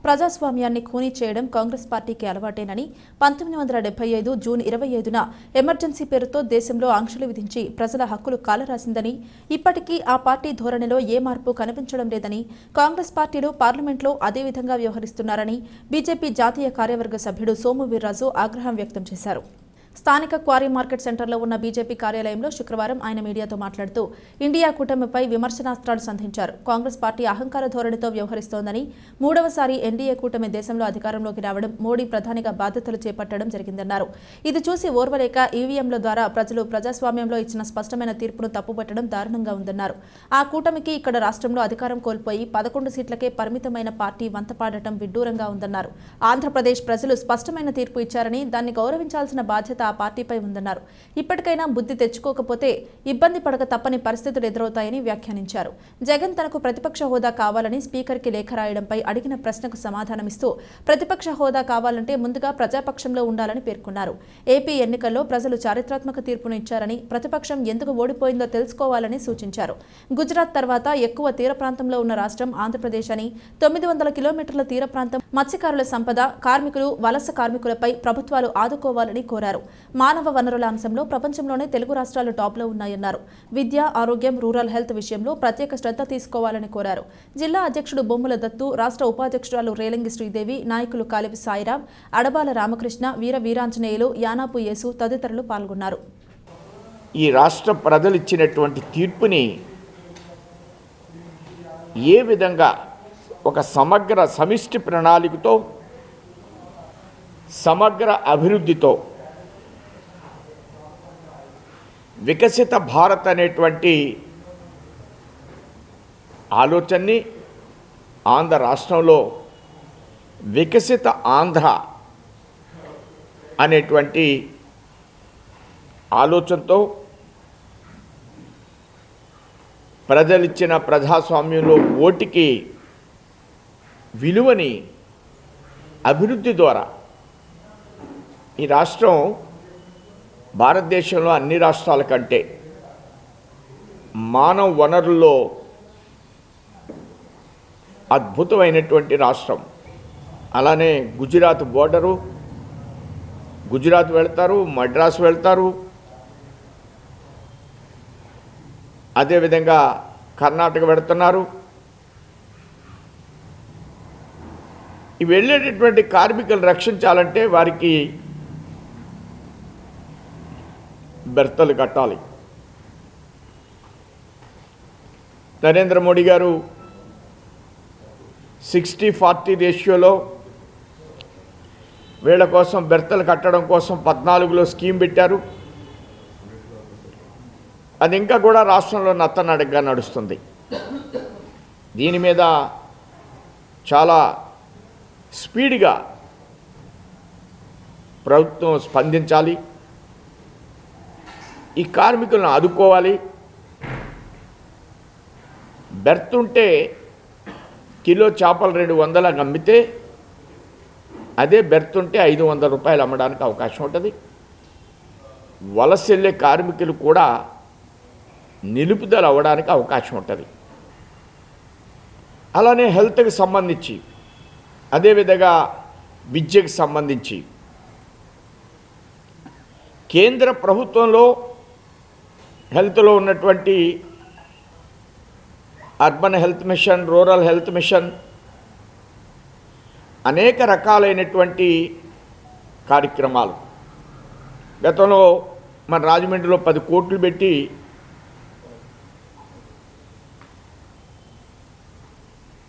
ప్రజాస్వామ్యాన్ని ఖూనీ చేయడం కాంగ్రెస్ పార్టీకి అలవాటేనని 1975 జూన్ 25న ఎమర్జెన్సీ పేరుతో దేశంలో ఆంక్షలు విధించి ప్రజల హక్కులు కాలరాసిందని, ఇప్పటికీ ఆ పార్టీ ధోరణిలో ఏ మార్పు కనిపించడం లేదని, కాంగ్రెస్ పార్టీలు పార్లమెంట్లో అదే విధంగా వ్యవహరిస్తున్నారని బీజేపీ జాతీయ కార్యవర్గ సభ్యుడు సోము వీర్రాజు ఆగ్రహం వ్యక్తం చేశారు. స్థానిక క్వారీ మార్కెట్ సెంటర్లో ఉన్న బీజేపీ కార్యాలయంలో శుక్రవారం ఆయన మీడియాతో మాట్లాడుతూ ఇండియా కూటమిపై విమర్శనాస్త్రాలు సంధించారు. కాంగ్రెస్ పార్టీ అహంకార ధోరణితో వ్యవహరిస్తోందని, మూడవసారి ఎన్డీఏ కూటమి దేశంలో అధికారంలోకి రావడం, మోడీ ప్రధానిగా బాధ్యతలు చేపట్టడం జరిగిందన్నారు. ఇది చూసి ఓర్వలేక ఈవీఎంల ద్వారా ప్రజలు ప్రజాస్వామ్యంలో ఇచ్చిన స్పష్టమైన తీర్పును తప్పుపట్టడం దారుణంగా ఉందన్నారు. ఆ కూటమికి ఇక్కడ రాష్ట్రంలో అధికారం కోల్పోయి 11 సీట్లకే పరిమితమైన పార్టీ వంతపాడటం విడ్డూరంగా ఉందన్నారు. ఆంధ్రప్రదేశ్ ప్రజలు స్పష్టమైన తీర్పు ఇచ్చారని, దాన్ని గౌరవించాల్సిన బాధ్యత ఆ పార్టీపై ఉందన్నారు. ఇప్పటికైనా బుద్ధి తెచ్చుకోకపోతే ఇబ్బంది పడక తప్పని పరిస్థితులు ఎదురవుతాయని వ్యాఖ్యానించారు. జగన్ తనకు ప్రతిపక్ష హోదా కావాలని స్పీకర్కి లేఖ రాయడంపై అడిగిన ప్రశ్నకు సమాధానమిస్తూ ప్రతిపక్ష హోదా కావాలంటే ముందుగా ప్రజాపక్షంలో ఉండాలని పేర్కొన్నారు. ఏపీ ఎన్నికల్లో ప్రజలు చారిత్రాత్మక తీర్పును ఇచ్చారని, ప్రతిపక్షం ఎందుకు ఓడిపోయిందో తెలుసుకోవాలని సూచించారు. గుజరాత్ తర్వాత ఎక్కువ తీర ప్రాంతంలో ఉన్న రాష్ట్రం ఆంధ్రప్రదేశ్ అని, 900 కిలోమీటర్ల తీర ప్రాంతం, మత్స్యకారుల సంపద, కార్మికులు, వలస కార్మికులపై ప్రభుత్వాలు ఆదుకోవాలని కోరారు. మానవ వనరుల అంశంలో ప్రపంచంలోనే తెలుగు రాష్ట్రాలు టాప్లో ఉన్నాయన్నారు. విద్య, ఆరోగ్యం, రూరల్ హెల్త్ విషయంలో ప్రత్యేక శ్రద్ధ తీసుకోవాలని కోరారు. జిల్లా అధ్యక్షుడు బొమ్ముల దత్తు, రాష్ట్ర ఉపాధ్యక్షురాలు రేలంగి శ్రీదేవి, నాయకులు కాలివి సాయిరాం, అడబాల రామకృష్ణ, వీరాంజనేయులు, యానాపు యేసు తదితరులు పాల్గొన్నారు. ఈ రాష్ట్ర ప్రజలు ఇచ్చినటువంటి తీర్పుని ఏ విధంగా ఒక సమగ్ర సమిష్టి ప్రణాళికతో, సమగ్ర అభివృద్ధితో వికసిత భారత్ అనేటువంటి ఆలోచనని ఆంధ్ర రాష్ట్రంలో వికసిత ఆంధ్ర అనేటువంటి ఆలోచనతో ప్రజలిచ్చిన ప్రజాస్వామ్యంలో ఓటికి విలువని అభివృద్ధి ద్వారా ఈ రాష్ట్రం భారతదేశంలో అన్ని రాష్ట్రాల కంటే మానవ వనరుల్లో అద్భుతమైనటువంటి రాష్ట్రం. అలానే గుజరాత్ బోర్డరు, గుజరాత్ వెళ్తారు, మద్రాసు వెళ్తారు, అదేవిధంగా కర్ణాటక వెళుతున్నారు. ఈ వెళ్ళేటటువంటి కార్మికులు రక్షించాలంటే వారికి బెర్తలు కట్టాలి. నరేంద్ర మోడీ గారు 60-40 రేషియోలో వీళ్ళ కోసం బెర్తలు కట్టడం కోసం 14లో స్కీమ్ పెట్టారు. అది ఇంకా కూడా రాష్ట్రంలో నత్తనడగ్గా నడుస్తుంది. దీని మీద చాలా స్పీడ్గా ప్రభుత్వం స్పందించాలి. ఈ కార్మికులను ఆదుకోవాలి. బెర్త్ ఉంటే కిలో చేపలు 200 అమ్మితే అదే బెర్త్ ఉంటే 500 రూపాయలు అమ్మడానికి అవకాశం ఉంటుంది. వలస వెళ్ళే కార్మికులు కూడా నిలుపుదల అవ్వడానికి అవకాశం ఉంటుంది. అలానే హెల్త్కి సంబంధించి, అదేవిధంగా విద్యకు సంబంధించి కేంద్ర ప్రభుత్వంలో హెల్త్లో ఉన్నటువంటి urban health machine, rural health machine, అనేక రకాలైనటువంటి కార్యక్రమాలు గతంలో మన రాజమండ్రిలో 10 కోట్లు పెట్టి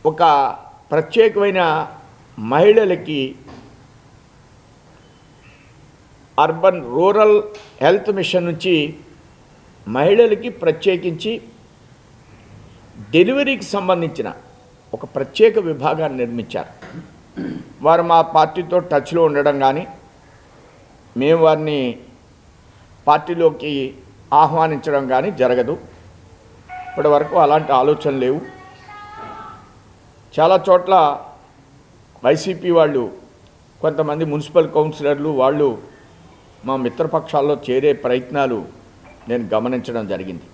ఒక ప్రత్యేకమైన మహిళలకి అర్బన్ రూరల్ హెల్త్ మిషన్ నుంచి మహిళలకి ప్రత్యేకించి డెలివరీకి సంబంధించిన ఒక ప్రత్యేక విభాగాన్ని నిర్మించారు. వారు మా పార్టీతో టచ్లో ఉండడం కానీ, మేము వారిని పార్టీలోకి ఆహ్వానించడం కానీ జరగదు. ఇప్పటి వరకు అలాంటి ఆలోచనలు లేవు. చాలా చోట్ల వైసీపీ వాళ్ళు, కొంతమంది మున్సిపల్ కౌన్సిలర్లు వాళ్ళు మా మిత్రపక్షాల్లో చేరే ప్రయత్నాలు నేను గమనించడం జరిగింది.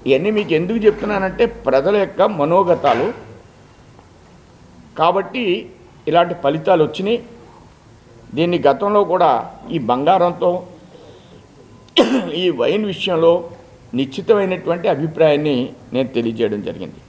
ఇవన్నీ మీకు ఎందుకు చెప్తున్నానంటే ప్రజల యొక్క మనోగతాలు కాబట్టి ఇలాంటి ఫలితాలు వచ్చినాయి. దీన్ని గతంలో కూడా ఈ బంగారంతో ఈ వైన్ విషయంలో నిశ్చితమైనటువంటి అభిప్రాయాన్ని నేను తెలియజేయడం జరిగింది.